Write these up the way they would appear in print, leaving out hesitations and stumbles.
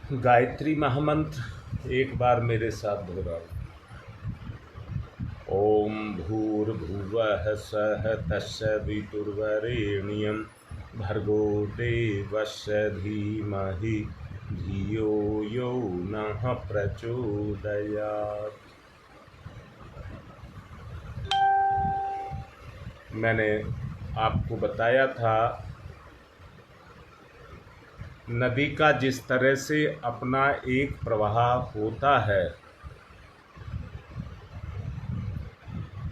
गायत्री महामंत्र एक बार मेरे साथ दोहराओ। ओम भूर्भुवः स्वः तत्सवितुर्वरेण्यं भर्गो देवस्य धीमहि धियो यो नः प्रचोदयात्। मैंने आपको बताया था नदी का जिस तरह से अपना एक प्रवाह होता है,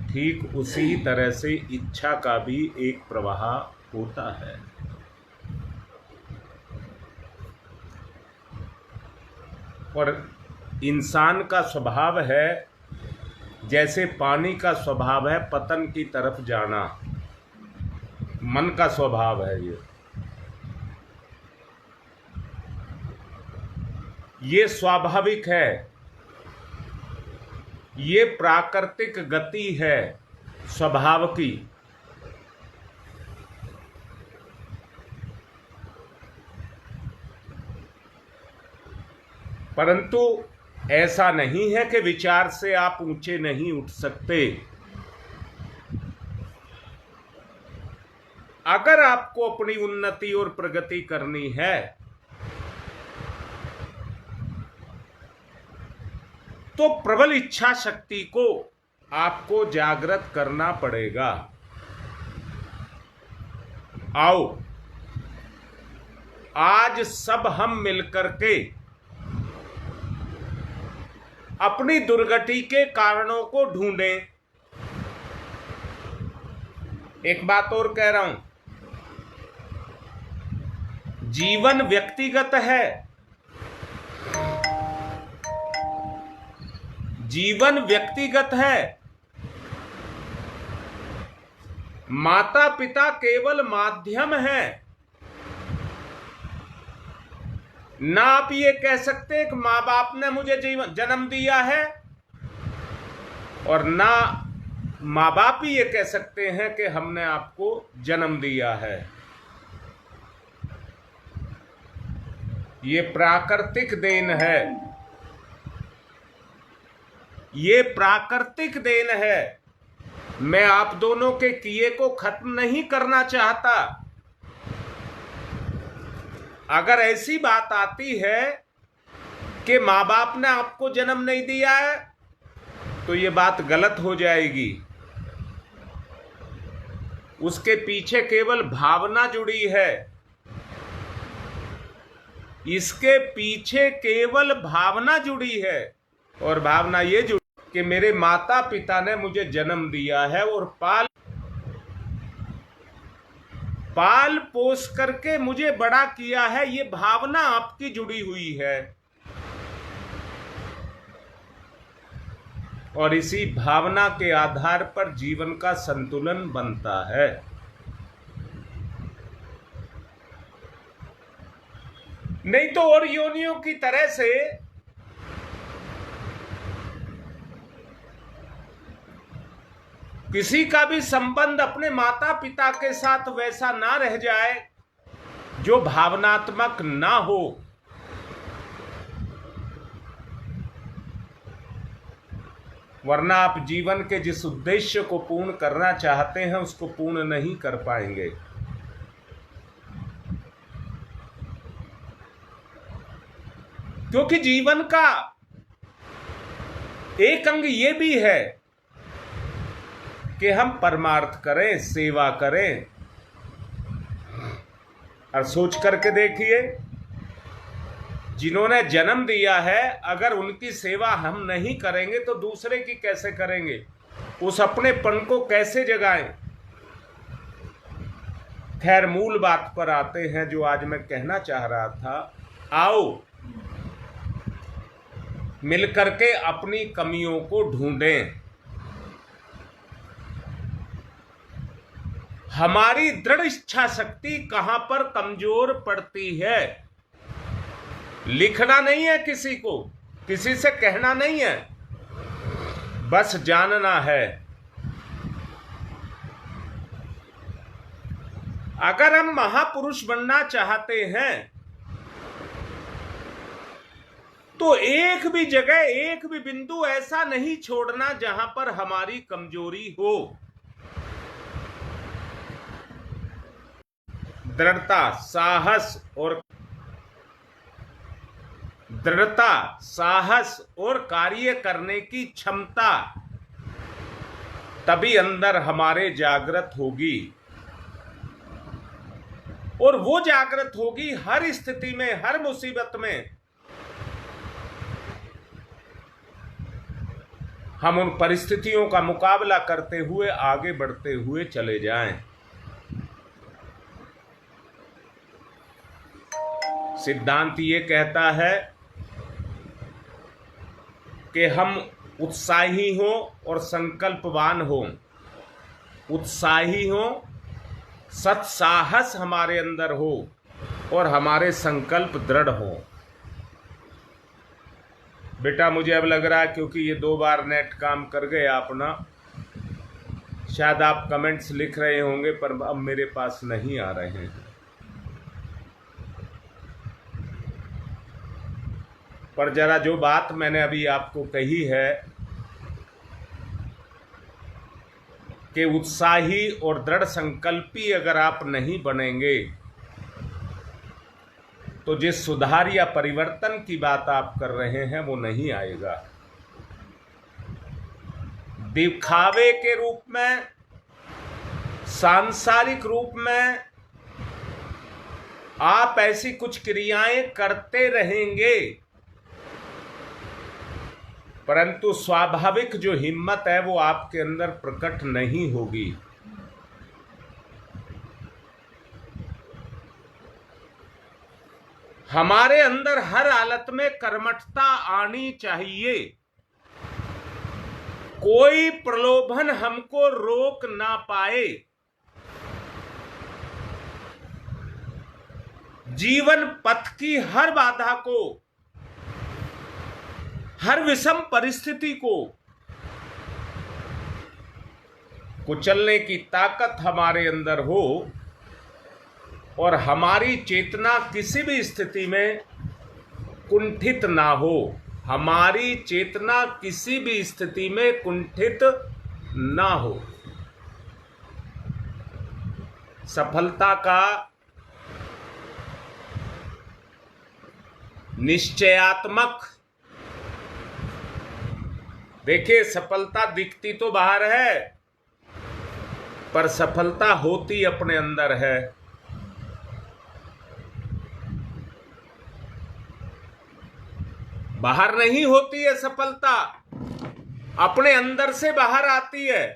ठीक उसी तरह से इच्छा का भी एक प्रवाह होता है। और इंसान का स्वभाव है, जैसे पानी का स्वभाव है पतन की तरफ जाना, मन का स्वभाव है ये स्वाभाविक है, ये प्राकृतिक गति है स्वभाव की। परंतु ऐसा नहीं है कि विचार से आप ऊंचे नहीं उठ सकते। अगर आपको अपनी उन्नति और प्रगति करनी है तो प्रबल इच्छा शक्ति को आपको जागृत करना पड़ेगा। आओ आज सब हम मिलकर के अपनी दुर्गति के कारणों को ढूंढें। एक बात और कह रहा हूं, जीवन व्यक्तिगत है, जीवन व्यक्तिगत है। माता पिता केवल माध्यम है। ना आप ये कह सकते कि माँ बाप ने मुझे जन्म दिया है, और ना माँ बाप ही ये कह सकते हैं कि हमने आपको जन्म दिया है। ये प्राकृतिक देन है, ये प्राकृतिक देन है। मैं आप दोनों के किए को खत्म नहीं करना चाहता। अगर ऐसी बात आती है कि माँ बाप ने आपको जन्म नहीं दिया है तो ये बात गलत हो जाएगी। उसके पीछे केवल भावना जुड़ी है, इसके पीछे केवल भावना जुड़ी है। और भावना ये जुड़ी कि मेरे माता पिता ने मुझे जन्म दिया है और पाल पोस करके मुझे बड़ा किया है। ये भावना आपकी जुड़ी हुई है, और इसी भावना के आधार पर जीवन का संतुलन बनता है। नहीं तो और योनियों की तरह से किसी का भी संबंध अपने माता पिता के साथ वैसा ना रह जाए जो भावनात्मक ना हो। वरना आप जीवन के जिस उद्देश्य को पूर्ण करना चाहते हैं उसको पूर्ण नहीं कर पाएंगे। क्योंकि जीवन का एक अंग ये भी है कि हम परमार्थ करें, सेवा करें। और सोच करके देखिए, जिन्होंने जन्म दिया है अगर उनकी सेवा हम नहीं करेंगे तो दूसरे की कैसे करेंगे? उस अपनेपन को कैसे जगाएं? खैर, मूल बात पर आते हैं जो आज मैं कहना चाह रहा था। आओ मिलकर के अपनी कमियों को ढूंढें। हमारी दृढ़ इच्छा शक्ति कहां पर कमजोर पड़ती है। लिखना नहीं है किसी को, किसी से कहना नहीं है, बस जानना है। अगर हम महापुरुष बनना चाहते हैं तो एक भी जगह, एक भी बिंदु ऐसा नहीं छोड़ना जहां पर हमारी कमजोरी हो। दृढ़ता, साहस और कार्य करने की क्षमता तभी अंदर हमारे जागृत होगी, और वो जागृत होगी हर स्थिति में, हर मुसीबत में हम उन परिस्थितियों का मुकाबला करते हुए आगे बढ़ते हुए चले जाएं। सिद्धांत ये कहता है कि हम उत्साही हों और संकल्पवान हों, उत्साही हों, सत्साहस हमारे अंदर हो और हमारे संकल्प दृढ़ हो। बेटा मुझे अब लग रहा है क्योंकि ये 2 बार नेट काम कर गया अपना, शायद आप कमेंट्स लिख रहे होंगे पर अब मेरे पास नहीं आ रहे हैं। पर जरा जो बात मैंने अभी आपको कही है कि उत्साही और दृढ़ संकल्पी अगर आप नहीं बनेंगे तो जिस सुधार या परिवर्तन की बात आप कर रहे हैं वो नहीं आएगा। दिखावे के रूप में, सांसारिक रूप में आप ऐसी कुछ क्रियाएं करते रहेंगे, परंतु स्वाभाविक जो हिम्मत है वो आपके अंदर प्रकट नहीं होगी। हमारे अंदर हर हालत में कर्मठता आनी चाहिए। कोई प्रलोभन हमको रोक ना पाए। जीवन पथ की हर बाधा को, हर विषम परिस्थिति को कुचलने की ताकत हमारे अंदर हो और हमारी चेतना किसी भी स्थिति में कुंठित ना हो, हमारी चेतना किसी भी स्थिति में कुंठित ना हो। सफलता का निश्चयात्मक, देखिए सफलता दिखती तो बाहर है पर सफलता होती अपने अंदर है। बाहर नहीं होती है सफलता, अपने अंदर से बाहर आती है।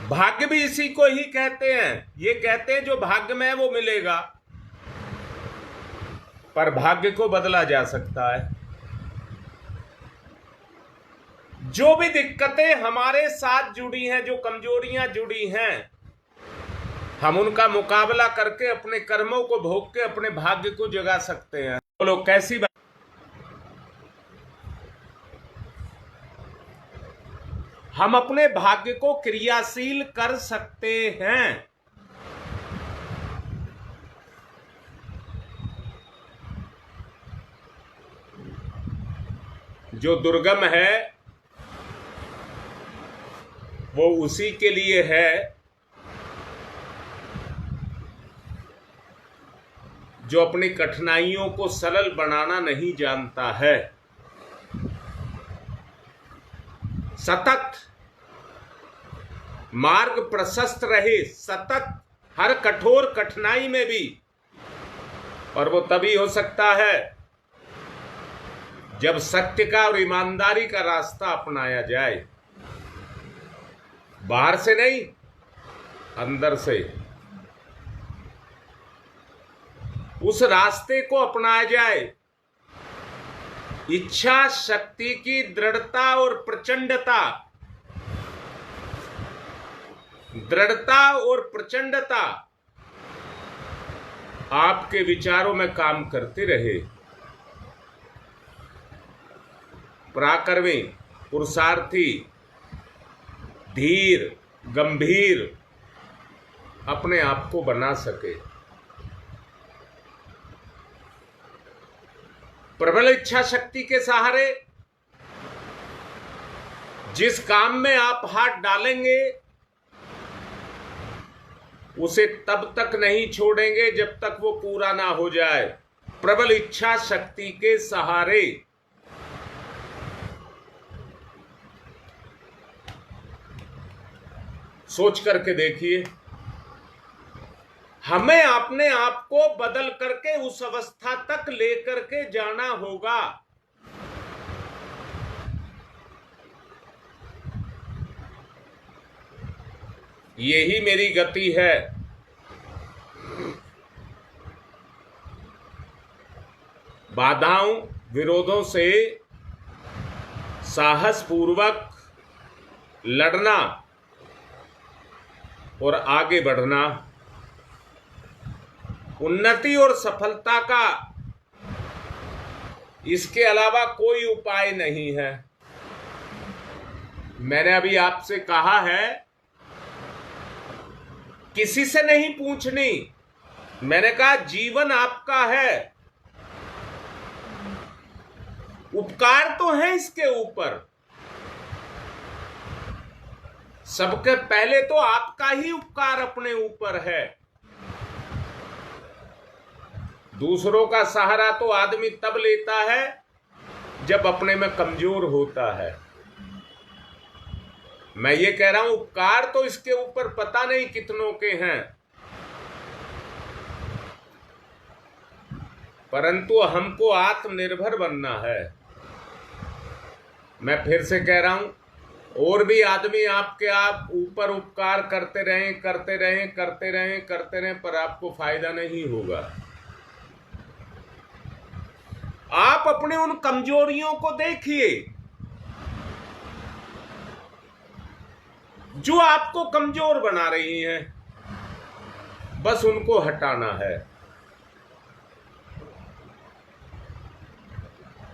भाग्य भी इसी को ही कहते हैं। ये कहते हैं जो भाग्य में है वो मिलेगा, पर भाग्य को बदला जा सकता है। जो भी दिक्कतें हमारे साथ जुड़ी हैं, जो कमजोरियां जुड़ी हैं, हम उनका मुकाबला करके अपने कर्मों को भोग के अपने भाग्य को जगा सकते हैं। बोलो कैसी बात। हम अपने भाग्य को क्रियाशील कर सकते हैं। जो दुर्गम है वो उसी के लिए है जो अपनी कठिनाइयों को सरल बनाना नहीं जानता है। सतत मार्ग प्रशस्त रहे, सतत हर कठोर कठिनाई में भी, और वो तभी हो सकता है जब सत्य का और ईमानदारी का रास्ता अपनाया जाए। बाहर से नहीं, अंदर से उस रास्ते को अपनाया जाए। इच्छा शक्ति की दृढ़ता और प्रचंडता, दृढ़ता और प्रचंडता आपके विचारों में काम करती रहे। पराक्रमी, पुरुषार्थी, धीर, गंभीर अपने आप को बना सके। प्रबल इच्छा शक्ति के सहारे जिस काम में आप हाथ डालेंगे उसे तब तक नहीं छोड़ेंगे जब तक वो पूरा ना हो जाए। प्रबल इच्छा शक्ति के सहारे सोच करके देखिए, हमें अपने आप को बदल करके उस अवस्था तक लेकर के जाना होगा। यही मेरी गति है। बाधाओं विरोधों से साहस पूर्वक लड़ना और आगे बढ़ना उन्नति और सफलता का इसके अलावा कोई उपाय नहीं है। मैंने अभी आपसे कहा है किसी से नहीं पूछनी। मैंने कहा जीवन आपका है, उपकार तो है इसके ऊपर। सबके पहले तो आपका ही उपकार अपने ऊपर है। दूसरों का सहारा तो आदमी तब लेता है जब अपने में कमजोर होता है। मैं ये कह रहा हूं उपकार तो इसके ऊपर पता नहीं कितनों के हैं, परंतु हमको आत्मनिर्भर बनना है। मैं फिर से कह रहा हूं, और भी आदमी आपके आप ऊपर उपकार करते रहें पर आपको फायदा नहीं होगा। आप अपने उन कमजोरियों को देखिए जो आपको कमजोर बना रही हैं, बस उनको हटाना है।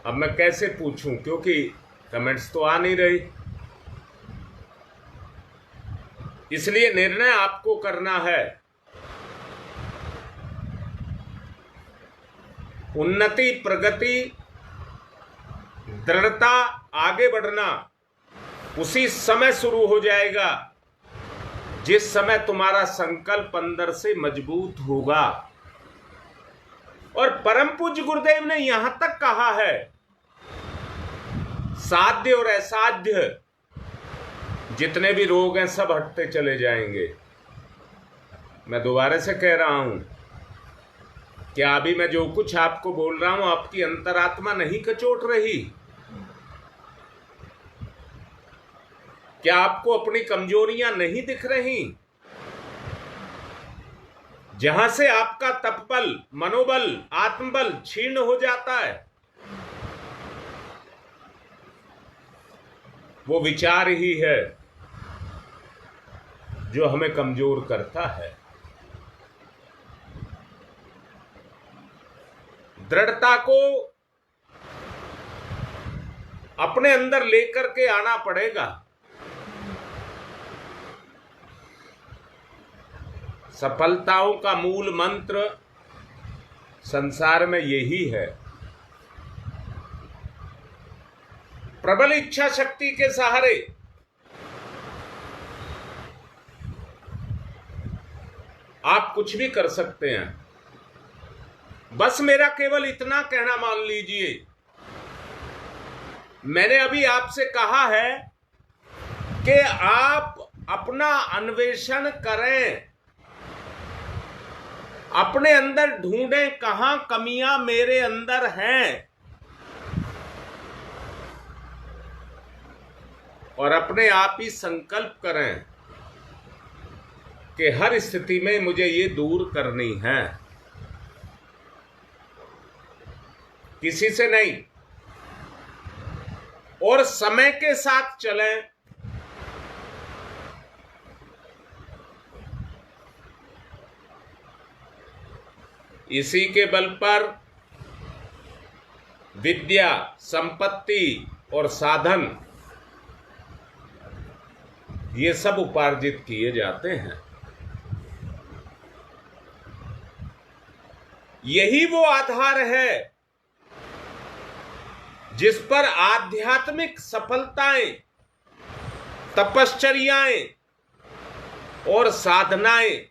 अब मैं कैसे पूछूं, क्योंकि कमेंट्स तो आ नहीं रही, इसलिए निर्णय आपको करना है। उन्नति, प्रगति, दृढ़ता, आगे बढ़ना उसी समय शुरू हो जाएगा जिस समय तुम्हारा संकल्प अंदर से मजबूत होगा। और परम पूज्य गुरुदेव ने यहां तक कहा है, साध्य और असाध्य जितने भी रोग हैं सब हटते चले जाएंगे। मैं दोबारा से कह रहा हूं, क्या अभी मैं जो कुछ आपको बोल रहा हूं आपकी अंतरात्मा नहीं कचोट रही? क्या आपको अपनी कमजोरियां नहीं दिख रही? जहां से आपका तपबल, मनोबल, आत्मबल क्षीण हो जाता है, वो विचार ही है जो हमें कमजोर करता है। दृढ़ता को अपने अंदर लेकर के आना पड़ेगा। सफलताओं का मूल मंत्र संसार में यही है। प्रबल इच्छा शक्ति के सहारे आप कुछ भी कर सकते हैं। बस मेरा केवल इतना कहना मान लीजिए, मैंने अभी आपसे कहा है कि आप अपना अन्वेषण करें, अपने अंदर ढूंढें कहां कमियां मेरे अंदर हैं, और अपने आप ही संकल्प करें कि हर स्थिति में मुझे ये दूर करनी है, किसी से नहीं। और समय के साथ चलें। इसी के बल पर विद्या, संपत्ति और साधन ये सब उपार्जित किए जाते हैं। यही वो आधार है जिस पर आध्यात्मिक सफलताएं, तपश्चर्याएं और साधनाएं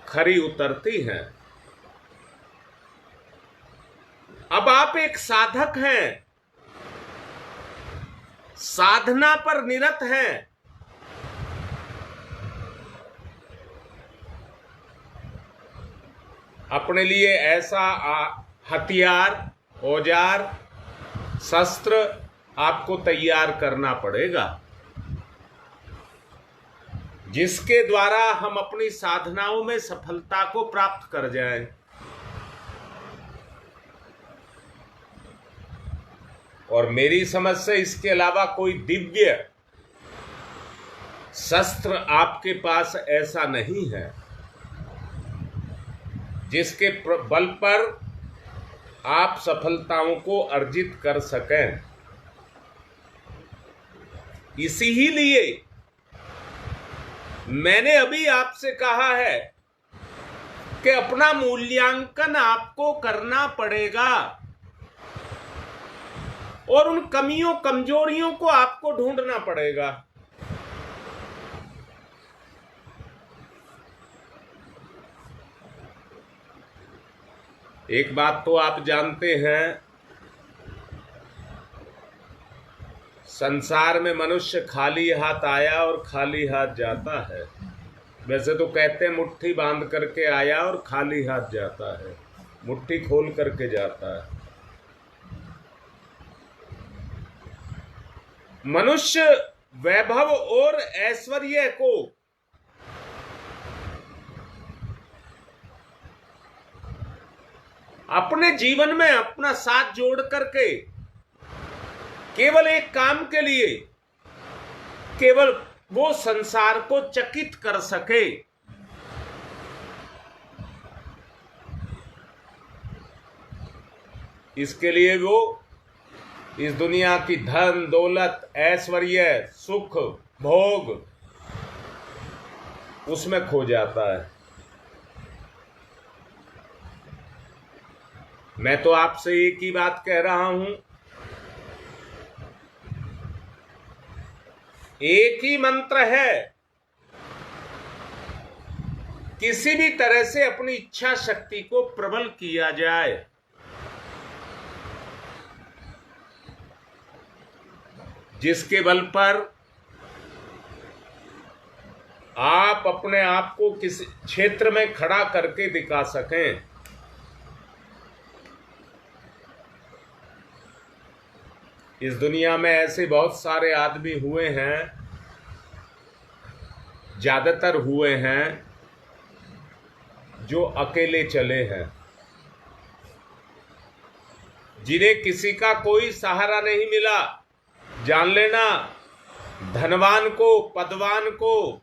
खरी उतरती हैं। अब आप एक साधक हैं, साधना पर निरत हैं। अपने लिए ऐसा हथियार, औजार, शस्त्र आपको तैयार करना पड़ेगा जिसके द्वारा हम अपनी साधनाओं में सफलता को प्राप्त कर जाएं। और मेरी समझ से इसके अलावा कोई दिव्य शस्त्र आपके पास ऐसा नहीं है जिसके बल पर आप सफलताओं को अर्जित कर सकें। इसी ही लिए मैंने अभी आपसे कहा है कि अपना मूल्यांकन आपको करना पड़ेगा और उन कमियों, कमजोरियों को आपको ढूंढना पड़ेगा। एक बात तो आप जानते हैं, संसार में मनुष्य खाली हाथ आया और खाली हाथ जाता है। वैसे तो कहते हैं मुट्ठी बांध करके आया और खाली हाथ जाता है, मुट्ठी खोल करके जाता है। मनुष्य वैभव और ऐश्वर्य को अपने जीवन में अपना साथ जोड़ करके केवल एक काम के लिए, केवल वो संसार को चकित कर सके, इसके लिए वो इस दुनिया की धन दौलत, ऐश्वर्य, सुख, भोग उसमें खो जाता है। मैं तो आपसे एक ही बात कह रहा हूं, एक ही मंत्र है, किसी भी तरह से अपनी इच्छा शक्ति को प्रबल किया जाए। जिसके बल पर आप अपने आप को किसी क्षेत्र में खड़ा करके दिखा सकें। इस दुनिया में ऐसे बहुत सारे आदमी हुए हैं, ज्यादातर हुए हैं, जो अकेले चले हैं, जिन्हें किसी का कोई सहारा नहीं मिला। जान लेना, धनवान को, पदवान को,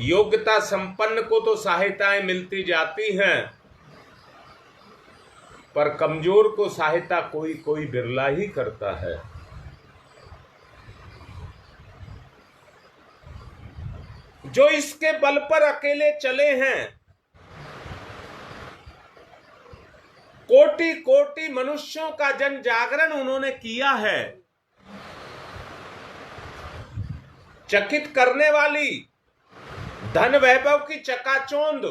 योग्यता संपन्न को तो सहायताएं मिलती जाती हैं, पर कमजोर को सहायता कोई कोई बिरला ही करता है। जो इसके बल पर अकेले चले हैं, कोटि कोटि मनुष्यों का जन जागरण उन्होंने किया है। चकित करने वाली धन वैभव की चकाचौंध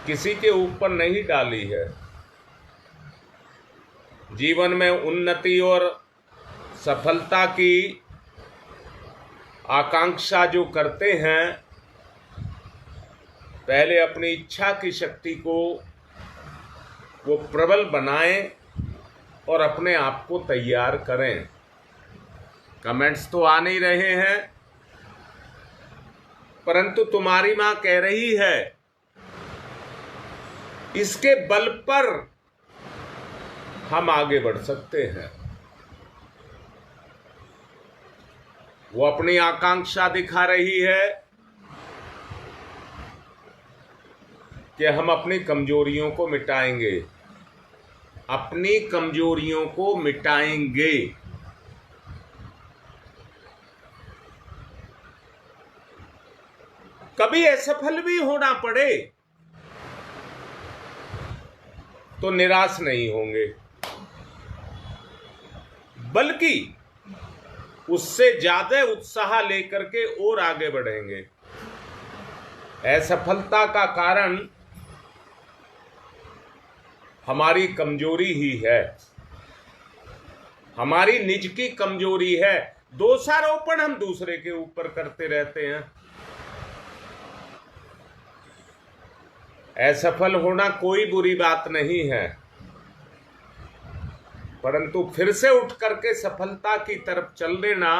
किसी के ऊपर नहीं डाली है। जीवन में उन्नति और सफलता की आकांक्षा जो करते हैं, पहले अपनी इच्छा की शक्ति को वो प्रबल बनाएं और अपने आप को तैयार करें। कमेंट्स तो आ नहीं रहे हैं, परंतु तुम्हारी मां कह रही है इसके बल पर हम आगे बढ़ सकते हैं। वो अपनी आकांक्षा दिखा रही है कि हम अपनी कमजोरियों को मिटाएंगे, अपनी कमजोरियों को मिटाएंगे। कभी असफल भी होना पड़े तो निराश नहीं होंगे, बल्कि उससे ज्यादा उत्साह लेकर के और आगे बढ़ेंगे। असफलता का कारण हमारी कमजोरी ही है, हमारी निज की कमजोरी है। दोषारोपण हम दूसरे के ऊपर करते रहते हैं। असफल होना कोई बुरी बात नहीं है, परंतु फिर से उठ करके सफलता की तरफ चल देना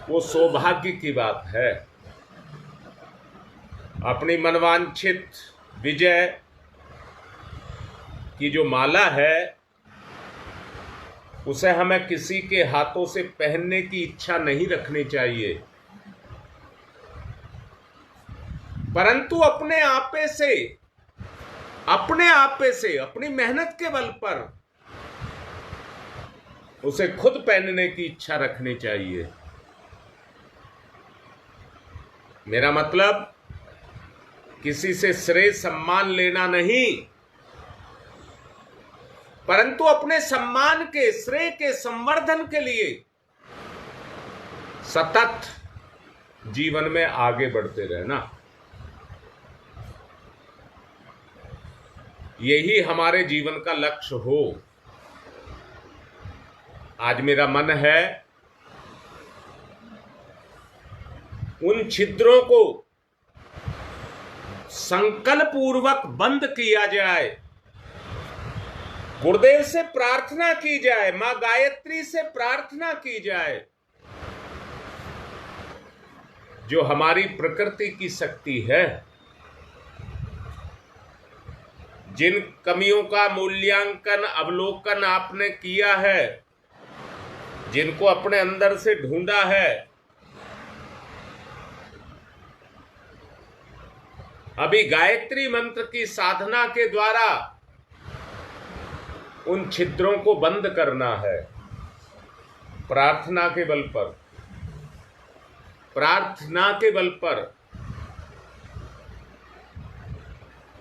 वो सौभाग्य की बात है। अपनी मनवांछित विजय की जो माला है उसे हमें किसी के हाथों से पहनने की इच्छा नहीं रखनी चाहिए, परंतु अपने आपे से अपनी मेहनत के बल पर उसे खुद पहनने की इच्छा रखनी चाहिए। मेरा मतलब किसी से श्रेय सम्मान लेना नहीं, परंतु अपने सम्मान के श्रेय के संवर्धन के लिए सतत जीवन में आगे बढ़ते रहना, यही हमारे जीवन का लक्ष्य हो। आज मेरा मन है उन छिद्रों को संकल्प पूर्वक बंद किया जाए, गुरुदेव से प्रार्थना की जाए, मां गायत्री से प्रार्थना की जाए, जो हमारी प्रकृति की शक्ति है। जिन कमियों का मूल्यांकन अवलोकन आपने किया है, जिनको अपने अंदर से ढूंढा है, अभी गायत्री मंत्र की साधना के द्वारा उन छिद्रों को बंद करना है। प्रार्थना के बल पर, प्रार्थना के बल पर।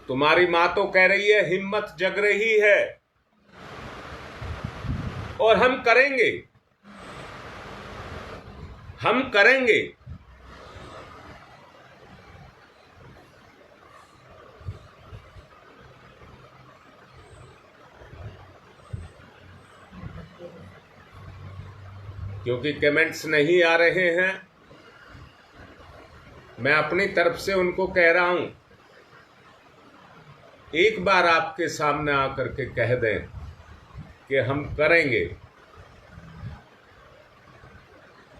तुम्हारी मां तो कह रही है, हिम्मत जग रही है और हम करेंगे, हम करेंगे। क्योंकि कमेंट्स नहीं आ रहे हैं, मैं अपनी तरफ से उनको कह रहा हूं, एक बार आपके सामने आकर के कह दें कि हम करेंगे।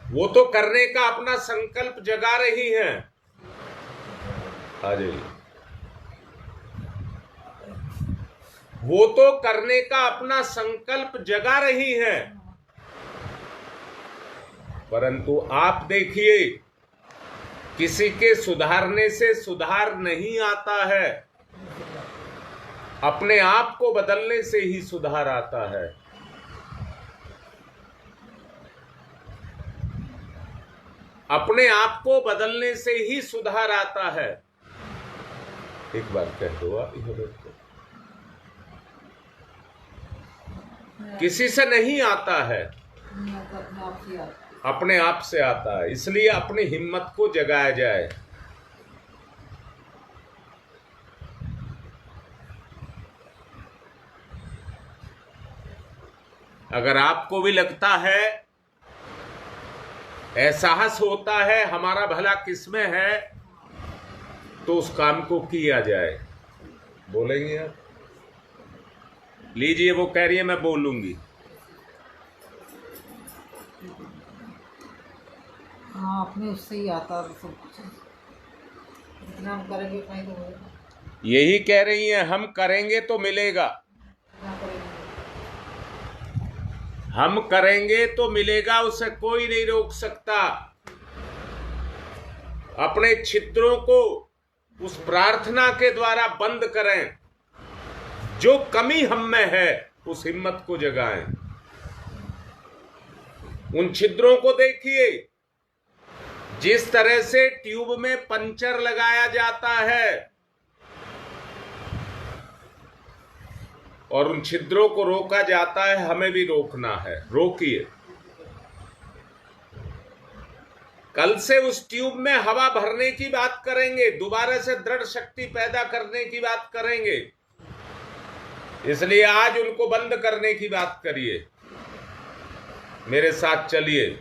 वो तो करने का अपना संकल्प जगा रही हैं। आ जाइए। वो तो करने का अपना संकल्प जगा रही हैं, परंतु आप देखिए, किसी के सुधारने से सुधार नहीं आता है, अपने आप को बदलने से ही सुधार आता है। अपने आप को बदलने से ही सुधार आता है। एक बार कह दो आप, किसी से नहीं आता है, अपने आप से आता है। इसलिए अपनी हिम्मत को जगाया जाए। अगर आपको भी लगता है, एहसास होता है हमारा भला किसमें है, तो उस काम को किया जाए। बोलेंगे आप? लीजिए, वो कह रही है मैं बोलूंगी। हाँ, अपने उससे ही आता है सब कुछ। जितना हम करेंगे कहीं तो होगा। यही कह रही हैं, हम करेंगे तो मिलेगा, हम करेंगे तो मिलेगा, उसे कोई नहीं रोक सकता। अपने छिद्रों को उस प्रार्थना के द्वारा बंद करें। जो कमी हम में है उस हिम्मत को जगाएं। उन छिद्रों को देखिए, जिस तरह से ट्यूब में पंचर लगाया जाता है, और उन छिद्रों को रोका जाता है, हमें भी रोकना है। रोकिए। कल से उस ट्यूब में हवा भरने की बात करेंगे, दोबारा से दृढ़ शक्ति पैदा करने की बात करेंगे, इसलिए आज उनको बंद करने की बात करिए। मेरे साथ चलिए।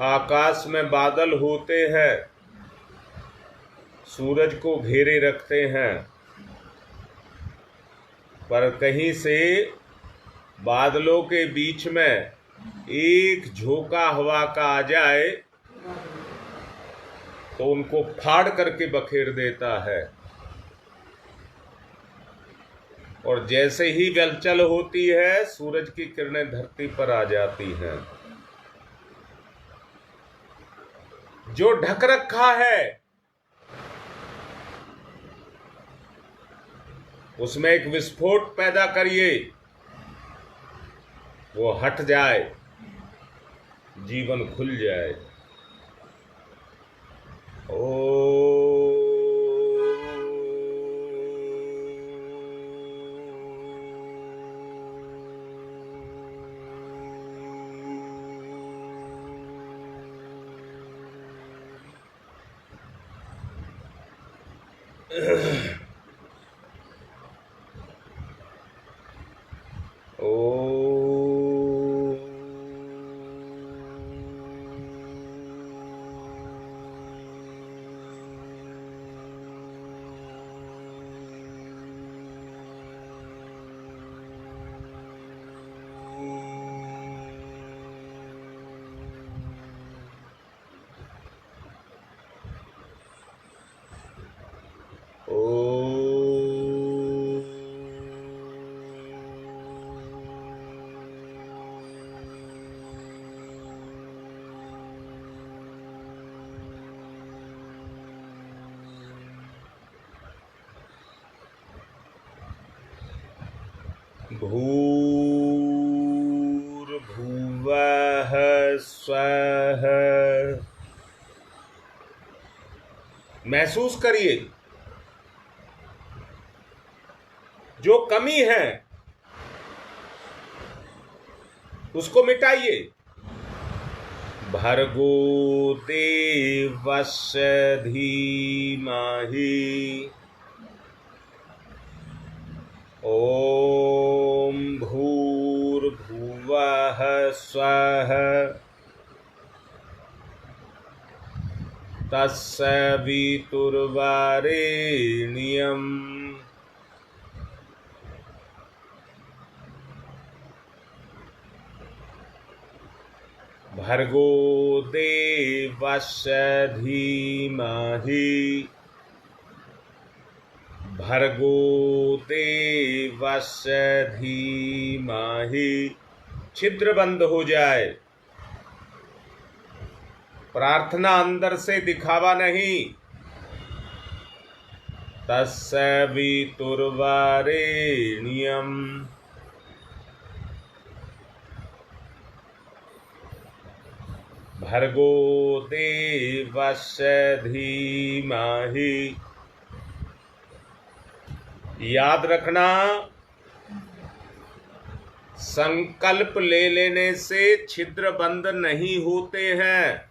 आकाश में बादल होते हैं, सूरज को घेरे रखते हैं, पर कहीं से बादलों के बीच में एक झोंका हवा का आ जाए तो उनको फाड़ करके बखेर देता है। और जैसे ही हलचल होती है, सूरज की किरणें धरती पर आ जाती हैं। जो ढक रखा है उसमें एक विस्फोट पैदा करिए, वो हट जाए, जीवन खुल जाए। भूर्भुवः स्वः। महसूस करिए, जो कमी है उसको मिटाइए। भर्गो देवस्य धीमहि ॐ भूर्भुवः स्वः तत्सवितुर्वरेण्यम् भर्गो देवस्य धीमहि भर्गो देवस्य धीमहि। छिद्र बंद हो जाए। प्रार्थना अंदर से, दिखावा नहीं। तत्सवितुर्वरेण्यम् भर्गो देवस्य धीमहि। याद रखना, संकल्प ले लेने से छिद्र बंद नहीं होते हैं।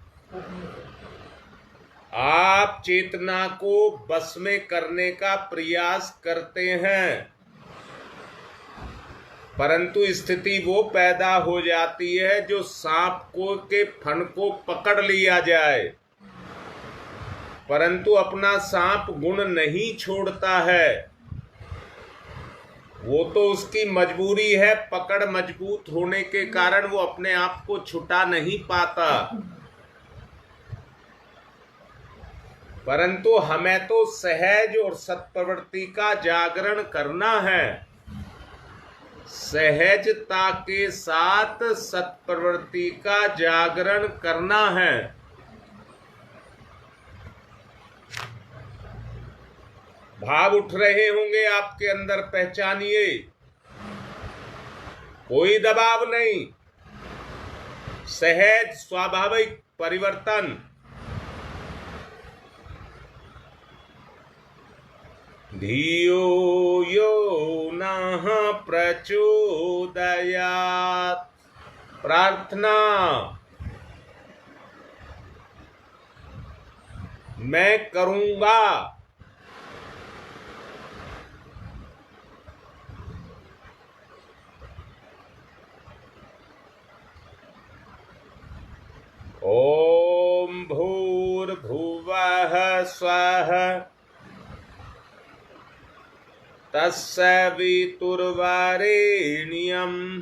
आप चेतना को बस में करने का प्रयास करते हैं, परंतु स्थिति वो पैदा हो जाती है जो सांप को के फन को पकड़ लिया जाए, परंतु अपना सांप गुण नहीं छोड़ता है। वो तो उसकी मजबूरी है, पकड़ मजबूत होने के कारण वो अपने आप को छुटा नहीं पाता। परंतु हमें तो सहज और सत्प्रवृत्ति का जागरण करना है। सहजता के साथ सत्प्रवृत्ति का जागरण करना है। भाव उठ रहे होंगे आपके अंदर, पहचानिए। कोई दबाव नहीं, सहज स्वाभाविक परिवर्तन। धियो यो नः प्रचोदयात्। प्रार्थना, मैं करूंगा। ओम भूर्भुवः स्वः तत्सवितुर्वरेण्यम्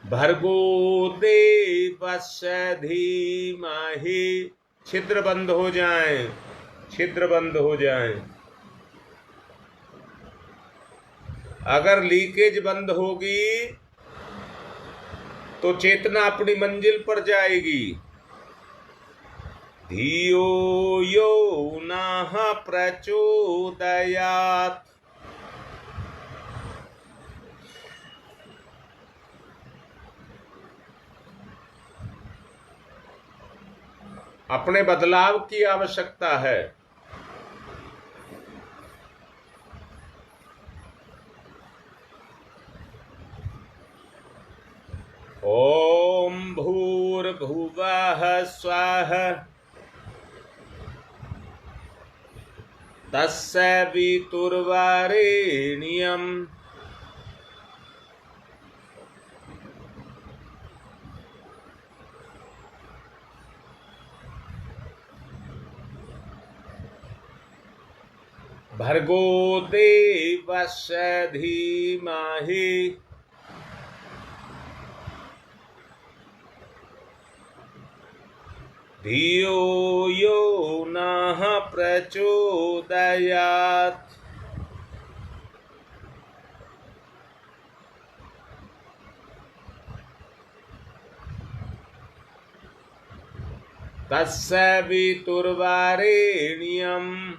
भर्गो देवस्य धीमहि। छिद्र बंद हो जाएं, छिद्र बंद हो जाएं। अगर लीकेज बंद होगी तो चेतना अपनी मंजिल पर जाएगी। धियो यो नः प्रचोदयात्। अपने बदलाव की आवश्यकता है। ओम भूर्भुवः स्वः तत्सवितुर्वरेण्यम् भर्गो देवस्य धीमहि। धियो यो नः प्रचोदयात्। तत्सवितुर्वरेण्यम्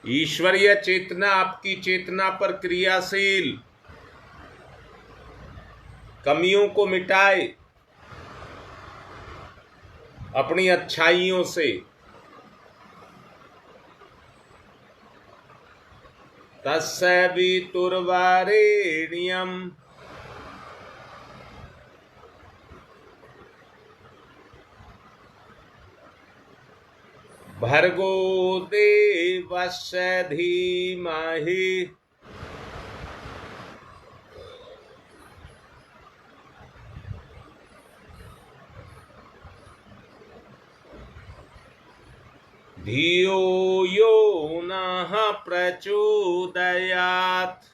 ईश्वरीय चेतना आपकी चेतना पर क्रियाशील। कमियों को मिटाए अपनी अच्छाइयों से। तत्सवितुर्वरेण्यम् भर्गो देवस्य धीमहि। धियो यो नः प्रचोदयात्।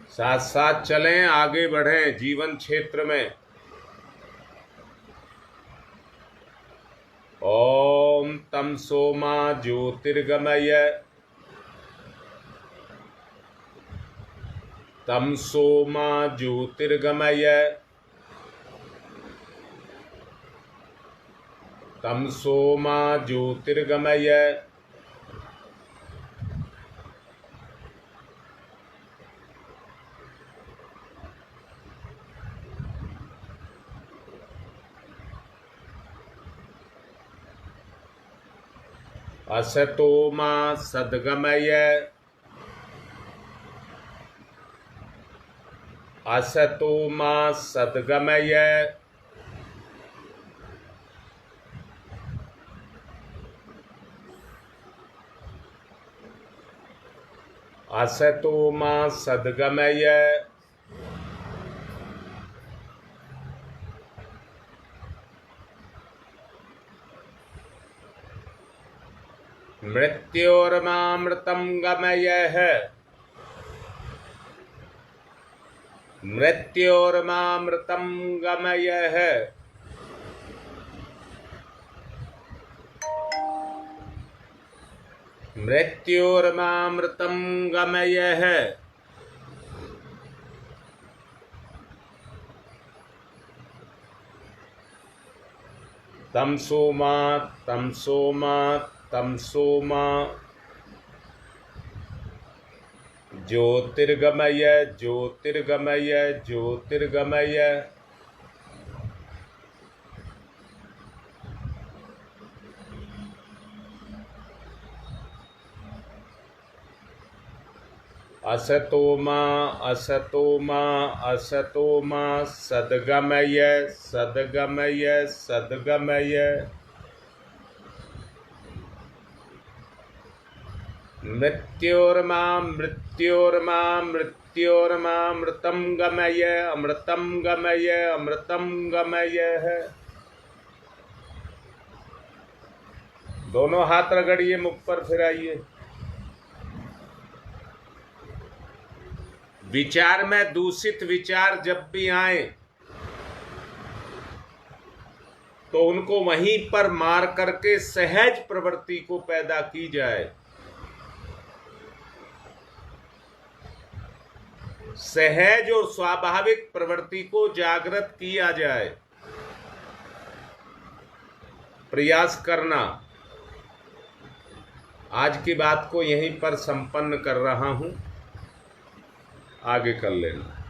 साथ साथ चलें, आगे बढ़ें जीवन क्षेत्र में। ओम तमसो मा ज्योतिर्गमय। तमसो मा ज्योतिर्गमय। तमसो मा ज्योतिर्गमय। असतो मा सद्गमय। असतो मा सद्गमय। असतो मा सद्गमय मृत्योर्मामृतं गमयः मृत्योर्मामृतं गमयः मृत्योर्मामृतं गमयः तमसो मा तमसो मा तमसो मा ज्योतिर्गमय ज्योतिर्गमय ज्योतिर्गमय असतो मा असतो मा असतो मा सद्गमय सद्गमय सद्गमय मृत्योर्मामृतं गमय अमृतं गमय अमृतं गमय। दोनों हाथ रगड़िए, मुख पर फिराइए। विचार में दूषित विचार जब भी आए तो उनको वहीं पर मार करके सहज प्रवृत्ति को पैदा की जाए। सहज और स्वाभाविक प्रवृत्ति को जागृत किया जाए। प्रयास करना। आज की बात को यहीं पर संपन्न कर रहा हूं, आगे कर लेना।